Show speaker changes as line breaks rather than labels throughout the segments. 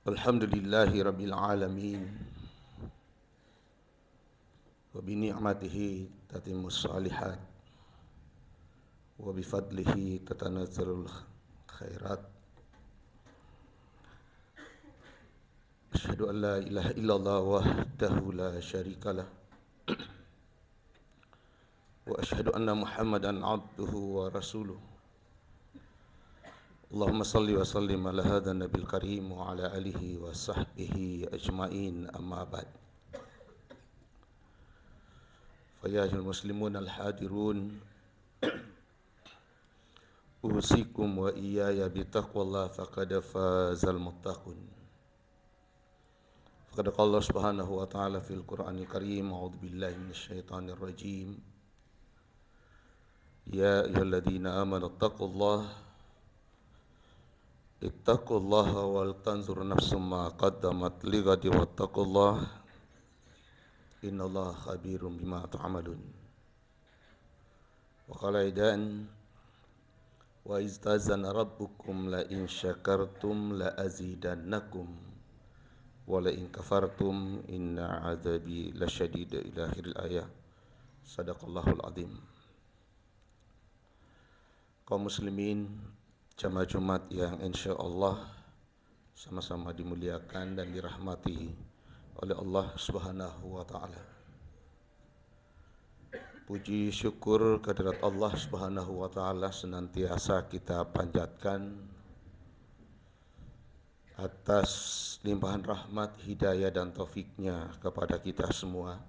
Alhamdulillahi Rabbil Alamin wa bi ni'matihi tatimmus shalihat wa bi fadlihi tatanazzalul khairat. Asyhadu an la ilaha illallah wahdahu la syarikalah wa asyhadu anna Muhammadan abduhu wa rasuluh. Allahumma salli wa sallim ala hadha nabil karim wa ala alihi wa sahbihi ajma'in, amma ba'd. Fayahil muslimun al-hadirun, usikum wa iyaya bitaqwallah faqad fazal muttaqun. Faqad qala Allah subhanahu wa ta'ala fil Qur'anil karim, a'udzu billahi minasyaitonir rajim. Ya ayyuhalladzina amanu taqullaha ittaqullaha wal tanzur nafsum ma qaddamat lighadi wattaqullaha innallaha khabirum bima ta'malun. Wa qala aidan wa iztazana rabbukum la in syakartum la azidannakum wa la in kafartum inna azabi lasyadid ila akhiril ayah. Sadaqallahul azim. Kaum muslimin jamaah Jumat yang insyaallah sama-sama dimuliakan dan dirahmati oleh Allah Subhanahu wa ta'ala. Puji syukur kehadirat Allah Subhanahu wa ta'ala senantiasa kita panjatkan atas limpahan rahmat, hidayah dan taufiknya kepada kita semua.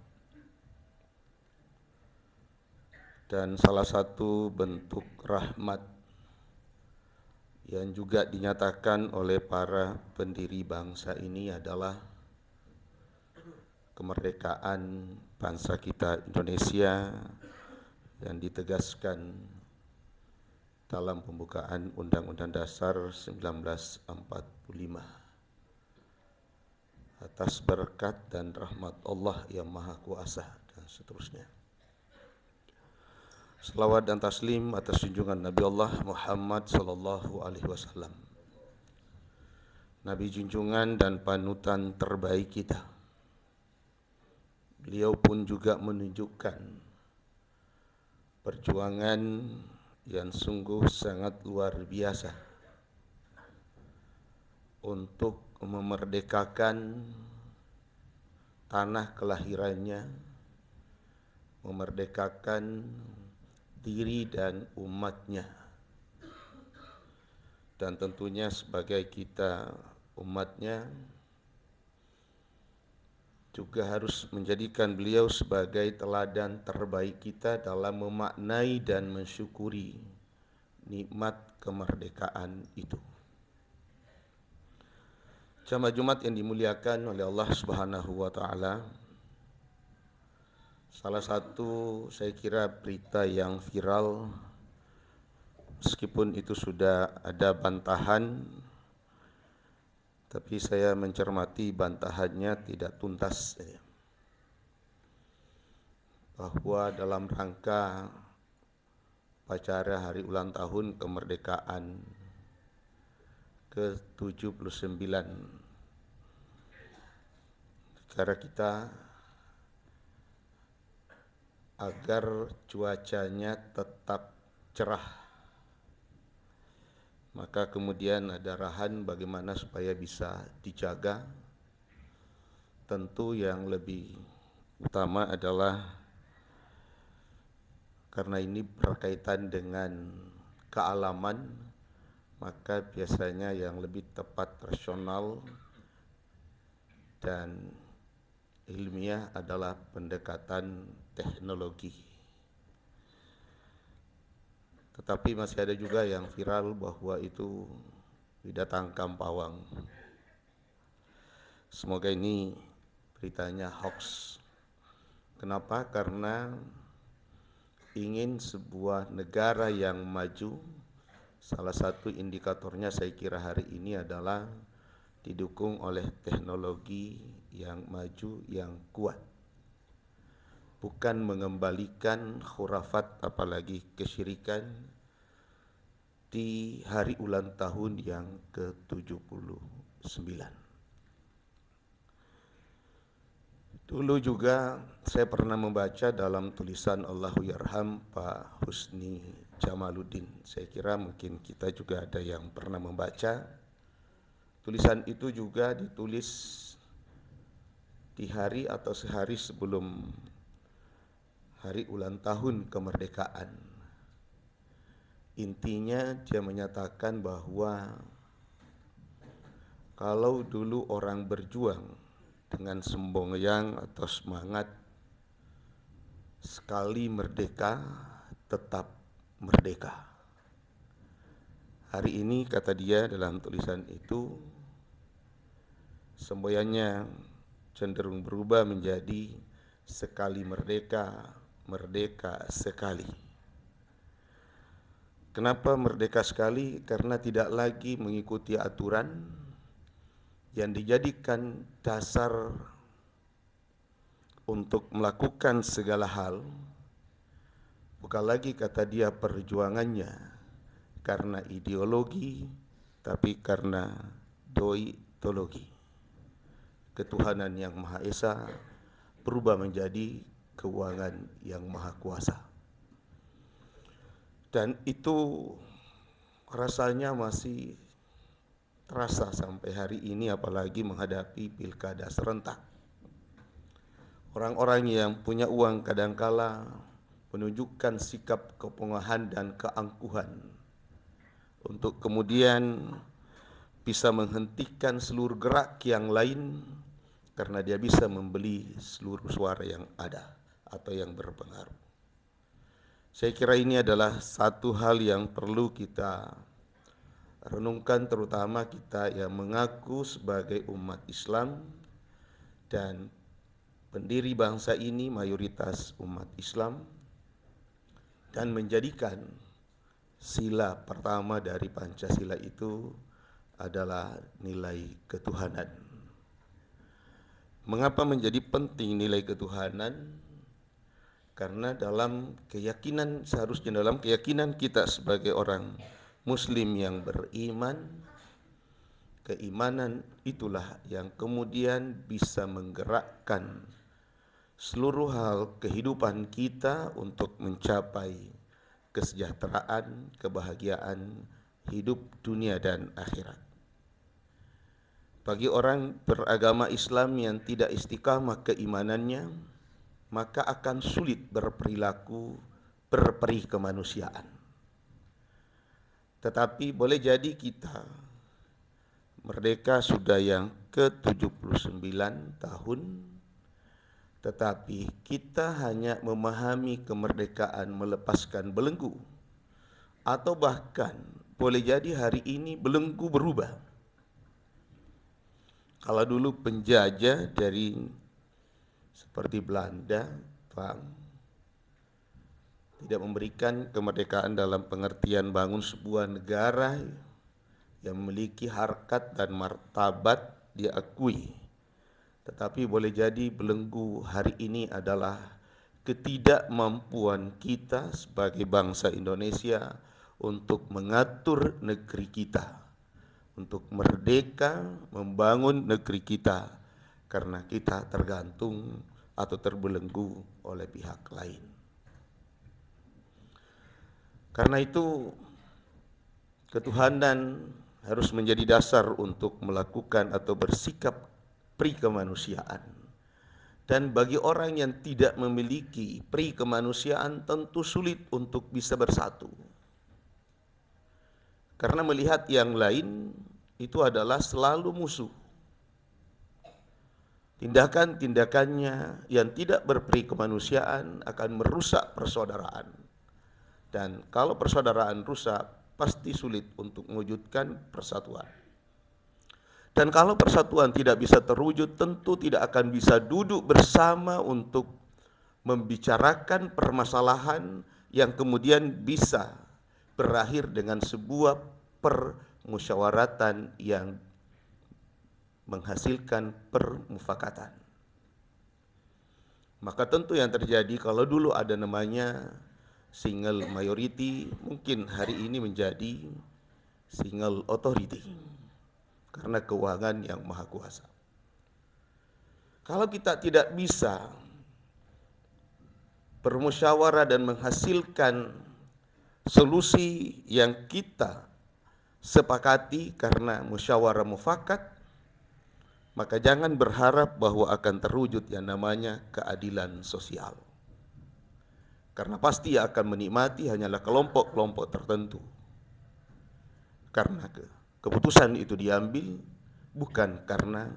Dan salah satu bentuk rahmat yang juga dinyatakan oleh para pendiri bangsa ini adalah kemerdekaan bangsa kita Indonesia yang ditegaskan dalam pembukaan Undang-Undang Dasar 1945 atas berkat dan rahmat Allah yang Maha Kuasa dan seterusnya. Salawat dan taslim atas junjungan Nabi Allah Muhammad sallallahu alaihi wasallam, Nabi junjungan dan panutan terbaik kita. Beliau pun juga menunjukkan perjuangan yang sungguh sangat luar biasa untuk memerdekakan tanah kelahirannya, memerdekakan diri dan umatnya, dan tentunya sebagai kita umatnya juga harus menjadikan beliau sebagai teladan terbaik kita dalam memaknai dan mensyukuri nikmat kemerdekaan itu. Jamaah Jumat yang dimuliakan oleh Allah Subhanahu wa ta'ala, salah satu saya kira berita yang viral, meskipun itu sudah ada bantahan, tapi saya mencermati bantahannya tidak tuntas, bahwa dalam rangka upacara hari ulang tahun kemerdekaan ke-79 negara kita, agar cuacanya tetap cerah, maka kemudian ada arahan bagaimana supaya bisa dijaga. Tentu yang lebih utama adalah karena ini berkaitan dengan kealaman, maka biasanya yang lebih tepat, rasional dan ilmiah adalah pendekatan teknologi. Tetapi masih ada juga yang viral bahwa itu didatangkan pawang. Semoga ini beritanya hoax. Kenapa? Karena ingin sebuah negara yang maju, salah satu indikatornya saya kira hari ini adalah didukung oleh teknologi yang maju, yang kuat. Bukan mengembalikan khurafat apalagi kesyirikan di hari ulang tahun yang ke-79. Dulu juga saya pernah membaca dalam tulisan Allahyarham Pak Husni Jamaluddin. Saya kira mungkin kita juga ada yang pernah membaca. Tulisan itu juga ditulis di hari atau sehari sebelum hari ulang tahun kemerdekaan. Intinya dia menyatakan bahwa kalau dulu orang berjuang dengan semboyang atau semangat, sekali merdeka tetap merdeka. Hari ini, kata dia dalam tulisan itu, semboyannya cenderung berubah menjadi sekali merdeka, merdeka sekali. Kenapa merdeka sekali? Karena tidak lagi mengikuti aturan yang dijadikan dasar untuk melakukan segala hal. Bukan lagi, kata dia, perjuangannya karena ideologi, tapi karena doitologi. Ketuhanan yang Maha Esa berubah menjadi keuangan yang Maha Kuasa. Dan itu rasanya masih terasa sampai hari ini, apalagi menghadapi pilkada serentak. Orang-orang yang punya uang kadangkala menunjukkan sikap kepongahan dan keangkuhan untuk kemudian bisa menghentikan seluruh gerak yang lain karena dia bisa membeli seluruh suara yang ada atau yang berpengaruh. Saya kira ini adalah satu hal yang perlu kita renungkan, terutama kita yang mengaku sebagai umat Islam dan pendiri bangsa ini mayoritas umat Islam, dan menjadikan sila pertama dari Pancasila itu adalah nilai ketuhanan. Mengapa menjadi penting nilai ketuhanan? Karena dalam keyakinan, seharusnya dalam keyakinan kita sebagai orang Muslim yang beriman, keimanan itulah yang kemudian bisa menggerakkan seluruh hal kehidupan kita untuk mencapai kesejahteraan, kebahagiaan hidup dunia dan akhirat. Bagi orang beragama Islam yang tidak istiqamah keimanannya, maka akan sulit berperilaku berperih kemanusiaan. Tetapi boleh jadi kita merdeka sudah yang ke-79 tahun, tetapi kita hanya memahami kemerdekaan melepaskan belenggu, atau bahkan boleh jadi hari ini belenggu berubah. Kalau dulu penjajah dari seperti Belanda, tidak memberikan kemerdekaan dalam pengertian bangun sebuah negara yang memiliki harkat dan martabat diakui. Tetapi boleh jadi belenggu hari ini adalah ketidakmampuan kita sebagai bangsa Indonesia untuk mengatur negeri kita, untuk merdeka membangun negeri kita, karena kita tergantung atau terbelenggu oleh pihak lain. Karena itu ketuhanan harus menjadi dasar untuk melakukan atau bersikap pri kemanusiaan. Dan bagi orang yang tidak memiliki pri kemanusiaan tentu sulit untuk bisa bersatu. Karena melihat yang lain itu adalah selalu musuh. Tindakan-tindakannya yang tidak berperi kemanusiaan akan merusak persaudaraan. Dan kalau persaudaraan rusak, pasti sulit untuk mewujudkan persatuan. Dan kalau persatuan tidak bisa terwujud, tentu tidak akan bisa duduk bersama untuk membicarakan permasalahan yang kemudian bisa berakhir dengan sebuah permusyawaratan yang menghasilkan permufakatan. Maka tentu yang terjadi kalau dulu ada namanya single majority, mungkin hari ini menjadi single authority karena keuangan yang maha kuasa. Kalau kita tidak bisa bermusyawarah dan menghasilkan solusi yang kita sepakati karena musyawarah mufakat, maka jangan berharap bahwa akan terwujud yang namanya keadilan sosial. Karena pasti yang akan menikmati hanyalah kelompok-kelompok tertentu. Karena keputusan itu diambil bukan karena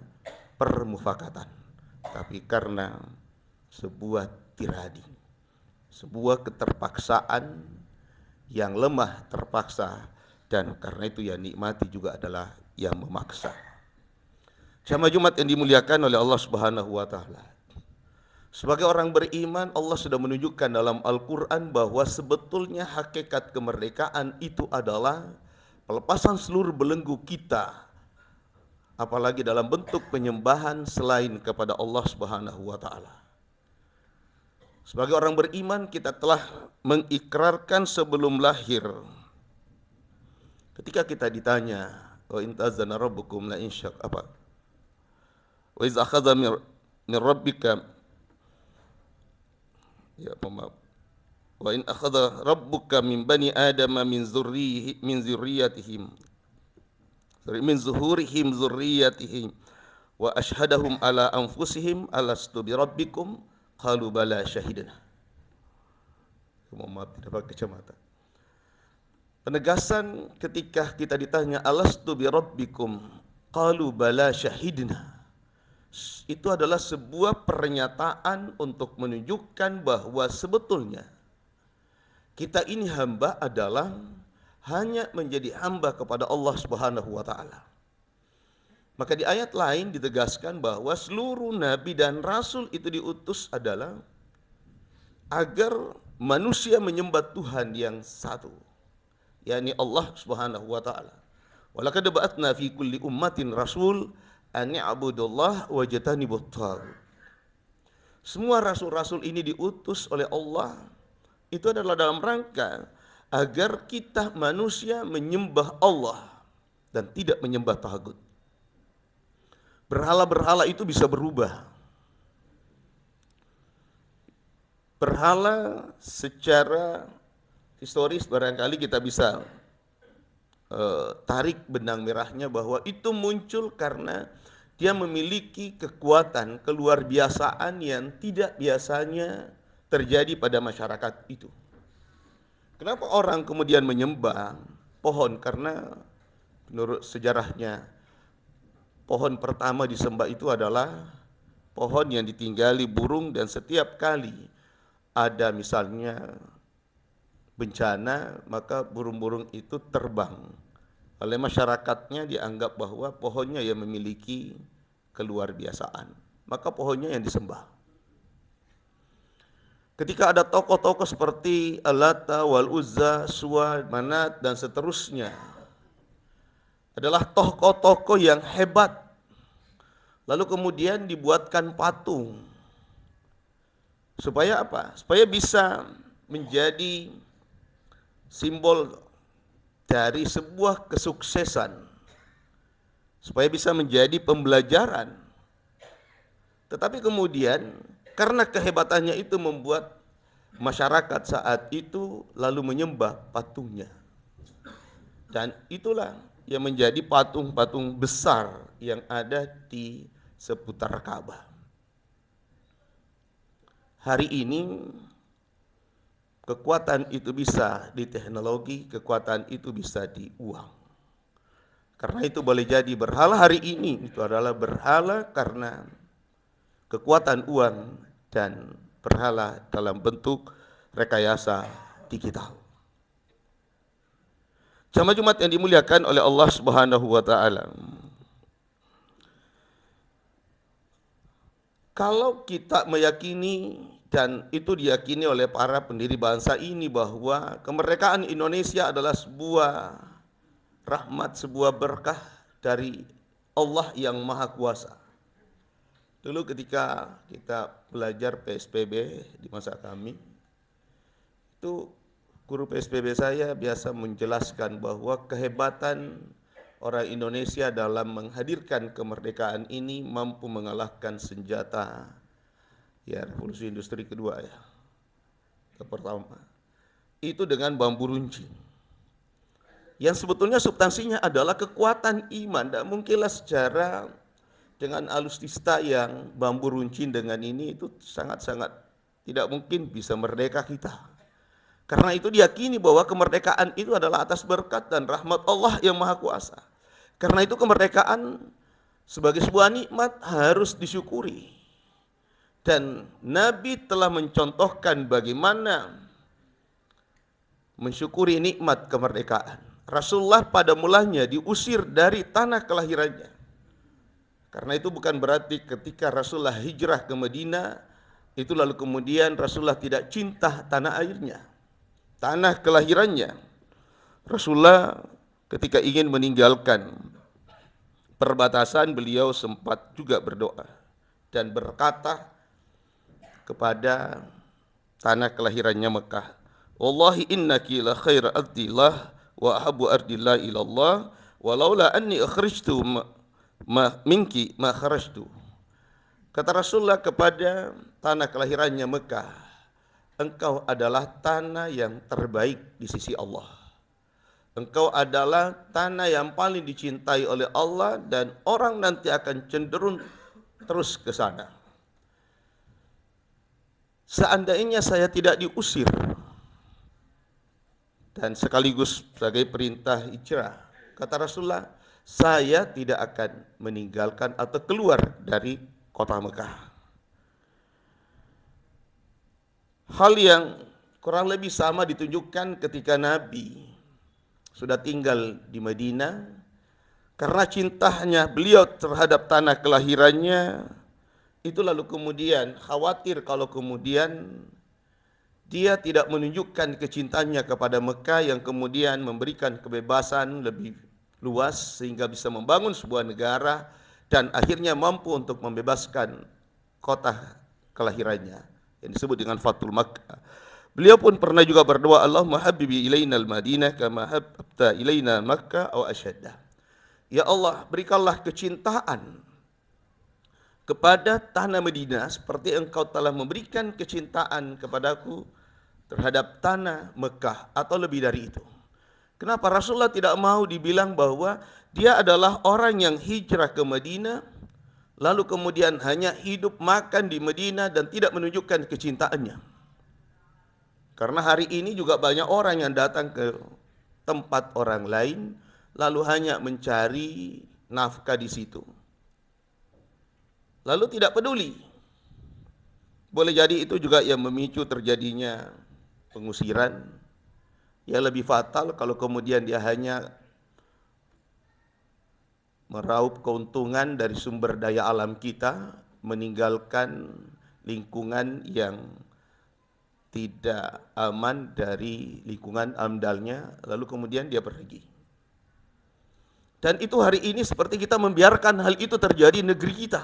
permufakatan, tapi karena sebuah tirani, sebuah keterpaksaan yang lemah terpaksa, dan karena itu yang nikmati juga adalah yang memaksa. Jamaah Jumat yang dimuliakan oleh Allah Subhanahu wa taala. Sebagai orang beriman, Allah sudah menunjukkan dalam Al-Qur'an bahwa sebetulnya hakikat kemerdekaan itu adalah pelepasan seluruh belenggu kita, apalagi dalam bentuk penyembahan selain kepada Allah Subhanahu wa taala. Sebagai orang beriman, kita telah mengikrarkan sebelum lahir. Ketika kita ditanya, wa in ta'azzana rabbukum la in syak apa? Wa iz akhadha min rabbika ya maaf. Wa in akhadha rabbuka min bani adama min zurriyatihim min zuhurihim zurriyatihim wa ashhadahum ala anfusihim alastu bi rabbikum qalu bala syahidna. Maaf, tidak pakai kacamata. Penegasan ketika kita ditanya alastu bi rabbikum qalu bala syahidna, itu adalah sebuah pernyataan untuk menunjukkan bahwa sebetulnya kita ini hamba adalah hanya menjadi hamba kepada Allah Subhanahu wa taala. Maka di ayat lain ditegaskan bahwa seluruh nabi dan rasul itu diutus adalah agar manusia menyembah Tuhan yang satu, yakni Allah Subhanahu wa taala. Walaqad ba'atsna fi kulli ummatin rasul an i'budullah wajtanibut taghut. Semua rasul-rasul ini diutus oleh Allah itu adalah dalam rangka agar kita manusia menyembah Allah dan tidak menyembah taghut. Berhala-berhala itu bisa berubah. Berhala secara historis barangkali kita bisa tarik benang merahnya bahwa itu muncul karena dia memiliki kekuatan keluar biasaan yang tidak biasanya terjadi pada masyarakat itu. Kenapa orang kemudian menyembah pohon? Karena menurut sejarahnya pohon pertama disembah itu adalah pohon yang ditinggali burung, dan setiap kali ada misalnya bencana maka burung-burung itu terbang. Oleh masyarakatnya dianggap bahwa pohonnya yang memiliki keluar biasaan, maka pohonnya yang disembah. Ketika ada tokoh-tokoh seperti Al-Lata, Wal-Uzza, Suwa, Manat, dan seterusnya, adalah tokoh-tokoh yang hebat. Lalu kemudian dibuatkan patung. Supaya apa? Supaya bisa menjadi simbol dari sebuah kesuksesan. Supaya bisa menjadi pembelajaran. Tetapi kemudian karena kehebatannya itu membuat masyarakat saat itu lalu menyembah patungnya. Dan itulah yang menjadi patung-patung besar yang ada di seputar Ka'bah. Hari ini kekuatan itu bisa di teknologi, kekuatan itu bisa di uang. Karena itu boleh jadi berhala hari ini itu adalah berhala karena kekuatan uang dan berhala dalam bentuk rekayasa digital. Jamaah Jumat yang dimuliakan oleh Allah Subhanahu wa taala. Kalau kita meyakini dan itu diyakini oleh para pendiri bangsa ini bahwa kemerdekaan Indonesia adalah sebuah rahmat, sebuah berkah dari Allah yang Maha Kuasa. Dulu ketika kita belajar PSBB di masa kami, itu guru PSBB saya biasa menjelaskan bahwa kehebatan orang Indonesia dalam menghadirkan kemerdekaan ini mampu mengalahkan senjata ya revolusi industri kedua ya. Pertama itu dengan bambu runcing. Yang sebetulnya substansinya adalah kekuatan iman. Dan mungkinlah secara dengan alutsista yang bambu runcing dengan ini itu sangat-sangat tidak mungkin bisa merdeka kita. Karena itu diyakini bahwa kemerdekaan itu adalah atas berkat dan rahmat Allah yang Maha Kuasa. Karena itu kemerdekaan sebagai sebuah nikmat harus disyukuri. Dan Nabi telah mencontohkan bagaimana mensyukuri nikmat kemerdekaan. Rasulullah pada mulanya diusir dari tanah kelahirannya. Karena itu bukan berarti ketika Rasulullah hijrah ke Madinah, itu lalu kemudian Rasulullah tidak cinta tanah airnya, tanah kelahirannya. Rasulullah ketika ingin meninggalkan perbatasan, beliau sempat juga berdoa dan berkata kepada tanah kelahirannya Mekah, Wallahi innaki la khaira ardillah wa ahabu ardillah ilallah walaula anni akhrijtu minki ma kharajtu. Kata Rasulullah kepada tanah kelahirannya Mekah, engkau adalah tanah yang terbaik di sisi Allah. Engkau adalah tanah yang paling dicintai oleh Allah dan orang nanti akan cenderung terus ke sana. Seandainya saya tidak diusir dan sekaligus sebagai perintah hijrah, kata Rasulullah, saya tidak akan meninggalkan atau keluar dari kota Mekah. Hal yang kurang lebih sama ditunjukkan ketika Nabi sudah tinggal di Madinah. Karena cintanya beliau terhadap tanah kelahirannya, itu lalu kemudian khawatir kalau kemudian dia tidak menunjukkan kecintaannya kepada Mekah yang kemudian memberikan kebebasan lebih luas sehingga bisa membangun sebuah negara dan akhirnya mampu untuk membebaskan kota kelahirannya yang disebut dengan Fathul Makkah. Beliau pun pernah juga berdoa, Allahumma habibi ilaina al-Madinah kama habta ilaina Makkah aw asyadda. Ya Allah, berikanlah kecintaan kepada tanah Madinah seperti engkau telah memberikan kecintaan kepadaku terhadap tanah Mekah atau lebih dari itu. Kenapa Rasulullah tidak mau dibilang bahwa dia adalah orang yang hijrah ke Madinah lalu kemudian hanya hidup makan di Madinah dan tidak menunjukkan kecintaannya? Karena hari ini juga banyak orang yang datang ke tempat orang lain lalu hanya mencari nafkah di situ. Lalu tidak peduli. Boleh jadi itu juga yang memicu terjadinya pengusiran. Ya lebih fatal kalau kemudian dia hanya meraup keuntungan dari sumber daya alam kita, meninggalkan lingkungan yang tidak aman dari lingkungan amdalnya, lalu kemudian dia pergi. Dan itu hari ini seperti kita membiarkan hal itu terjadi di negeri kita.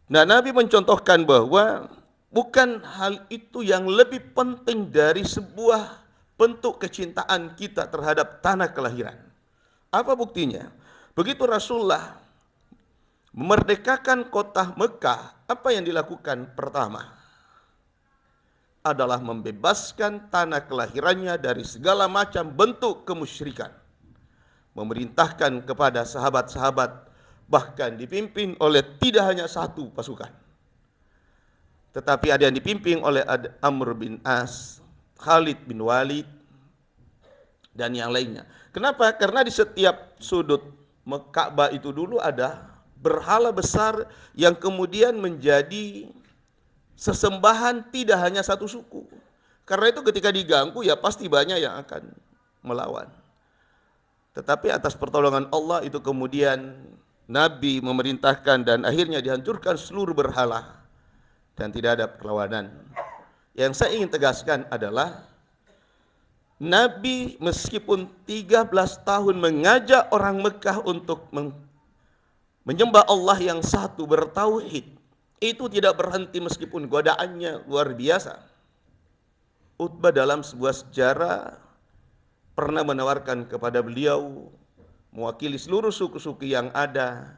Nah, Nabi mencontohkan bahwa bukan hal itu yang lebih penting dari sebuah bentuk kecintaan kita terhadap tanah kelahiran. Apa buktinya? Begitu Rasulullah memerdekakan kota Mekah, apa yang dilakukan pertama? Adalah membebaskan tanah kelahirannya dari segala macam bentuk kemusyrikan. Memerintahkan kepada sahabat-sahabat, bahkan dipimpin oleh tidak hanya satu pasukan, tetapi ada yang dipimpin oleh Amr bin As, Khalid bin Walid, dan yang lainnya. Kenapa? Karena di setiap sudut Ka'bah itu dulu ada berhala besar yang kemudian menjadi sesembahan tidak hanya satu suku. Karena itu ketika diganggu ya pasti banyak yang akan melawan. Tetapi atas pertolongan Allah itu kemudian Nabi memerintahkan dan akhirnya dihancurkan seluruh berhala dan tidak ada perlawanan. Yang saya ingin tegaskan adalah Nabi meskipun 13 tahun mengajak orang Mekah untuk menyembah Allah yang satu, bertauhid, itu tidak berhenti meskipun godaannya luar biasa. Utbah dalam sebuah sejarah pernah menawarkan kepada beliau mewakili seluruh suku-suku yang ada,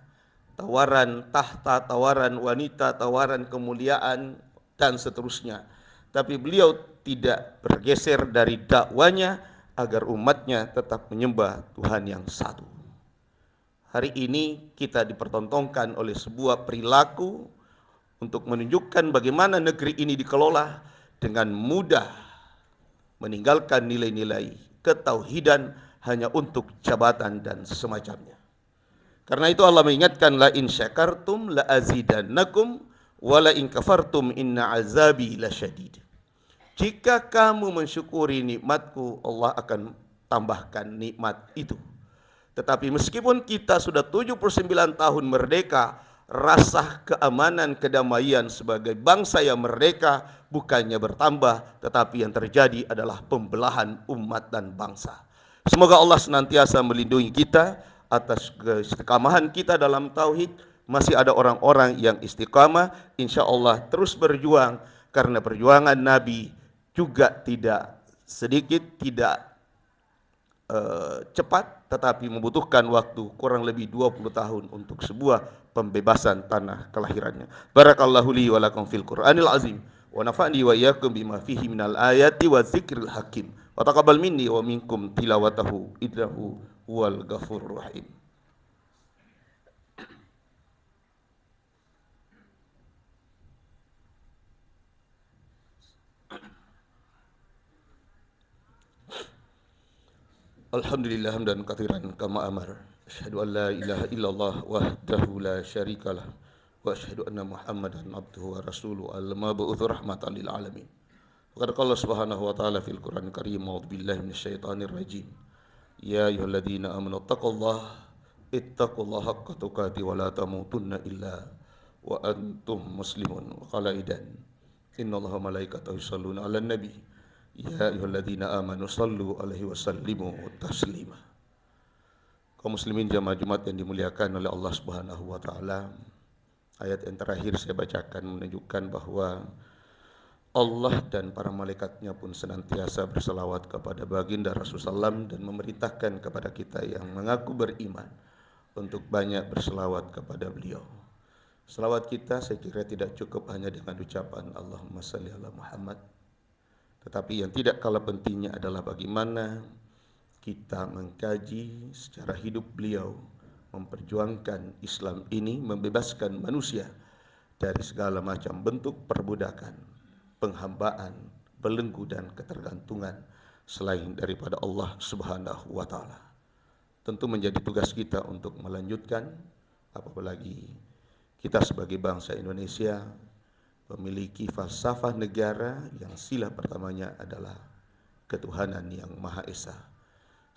tawaran tahta, tawaran wanita, tawaran kemuliaan, dan seterusnya. Tapi beliau tidak bergeser dari dakwanya agar umatnya tetap menyembah Tuhan yang satu. Hari ini kita dipertontonkan oleh sebuah perilaku untuk menunjukkan bagaimana negeri ini dikelola dengan mudah, meninggalkan nilai-nilai ketauhidan hanya untuk jabatan dan semacamnya. Karena itu Allah mengingatkan, la in syakartum la azidannakum wa la in kafartum inna azabi lasyadid. Jika kamu mensyukuri nikmatku, Allah akan tambahkan nikmat itu. Tetapi meskipun kita sudah 79 tahun merdeka, rasa keamanan, kedamaian sebagai bangsa yang merdeka bukannya bertambah, tetapi yang terjadi adalah pembelahan umat dan bangsa. Semoga Allah senantiasa melindungi kita atas keistiqamahan kita dalam tauhid. Masih ada orang-orang yang istiqamah, insya Allah terus berjuang, karena perjuangan Nabi juga tidak sedikit, tidak cepat, tetapi membutuhkan waktu kurang lebih 20 tahun untuk sebuah pembebasan tanah kelahirannya. Barakallahu li wa lakum fil Qur'anil azim wa nafa'ni wa iyyakum bima fihi minal ayati wa dzikril hakim wa taqabbal minni wa minkum tilawatahu innahu huwal ghafurur rahim. Alhamdulillah hamdan katsiran kama amar. Asyhadu an la ilaha illallah wahdahu la syarikalah wa asyhadu anna Muhammadan abduhu wa rasuluhu al-mab'uts rahmatan lil alamin. Faqad qala subhanahu wa ta'ala fil Qur'anil karim, a'udzu billahi minasyaitonir rajim. Ya ayyuhalladzina amanu ittaqullaha haqqa tuqatih wa la tamutunna illa wa antum muslimun. Wa qala idan innallaha wa malaikatahu yusholluna 'alan nabi. Ya ayyuhalladzina amanu sallu alaihi wa sallimu taslima. Kaum muslimin jamaah Jumat yang dimuliakan oleh Allah Subhanahu wa taala, ayat yang terakhir saya bacakan menunjukkan bahwa Allah dan para malaikatnya pun senantiasa berselawat kepada baginda Rasulullah SAW dan memerintahkan kepada kita yang mengaku beriman untuk banyak berselawat kepada beliau. Selawat kita saya kira tidak cukup hanya dengan ucapan Allahumma salli ala Muhammad, tetapi yang tidak kalah pentingnya adalah bagaimana kita mengkaji secara hidup beliau, memperjuangkan Islam ini, membebaskan manusia dari segala macam bentuk perbudakan, penghambaan, belenggu dan ketergantungan selain daripada Allah Subhanahu wa taala. Tentu menjadi tugas kita untuk melanjutkan, apalagi kita sebagai bangsa Indonesia memiliki falsafah negara yang sila pertamanya adalah ketuhanan yang Maha Esa.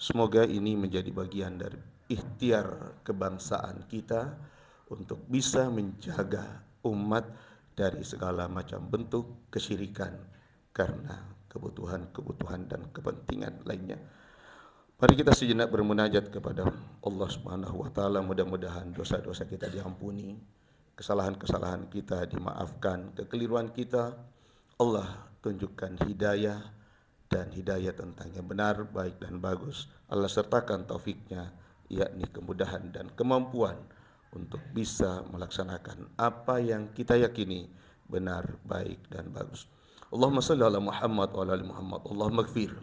Semoga ini menjadi bagian dari ikhtiar kebangsaan kita untuk bisa menjaga umat dari segala macam bentuk kesyirikan karena kebutuhan-kebutuhan dan kepentingan lainnya. Mari kita sejenak bermunajat kepada Allah Subhanahu wa taala, mudah-mudahan dosa-dosa kita diampuni, kesalahan-kesalahan kita dimaafkan, kekeliruan kita Allah tunjukkan hidayah dan hidayah tentang yang benar, baik dan bagus. Allah sertakan taufiknya, yakni kemudahan dan kemampuan untuk bisa melaksanakan apa yang kita yakini benar, baik dan bagus. Allahumma salli ala Muhammad wa ala ali Muhammad. Allahumma ighfir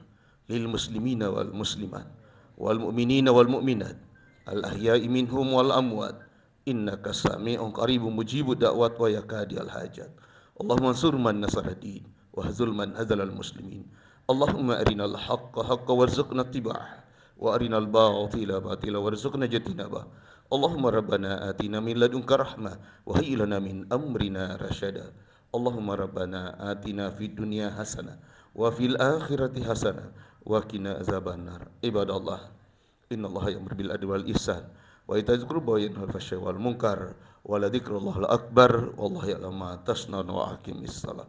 lil muslimina wal muslimat wal mu'minina wal mu'minat al ahya'i minhum wal amwat innaka sami'un qaribun mujibud da'wat wa yakadil hajat. Allahumma ansur man nasara din wa hazul man hazal al muslimin. Allahumma arinal haqqa haqqa warzuqna ittiba'ah wa arinal batila batila warzuqna ijtinabah. Allahumma rabbana atina min ladunka rahmah wa hayyi lana min amrina rasyada. Allahumma rabbana atina fid dunya hasanah wa fil akhirati hasanah wa qina azabannar. Ibadallah, innallaha ya'muru bil adli wal ihsan wa ita'iz qurba wa yanha 'anil fahsya'i wal munkar wa la dzikrullahil akbar wallahu ya'lamu ma tasna'un wa aqimis salat.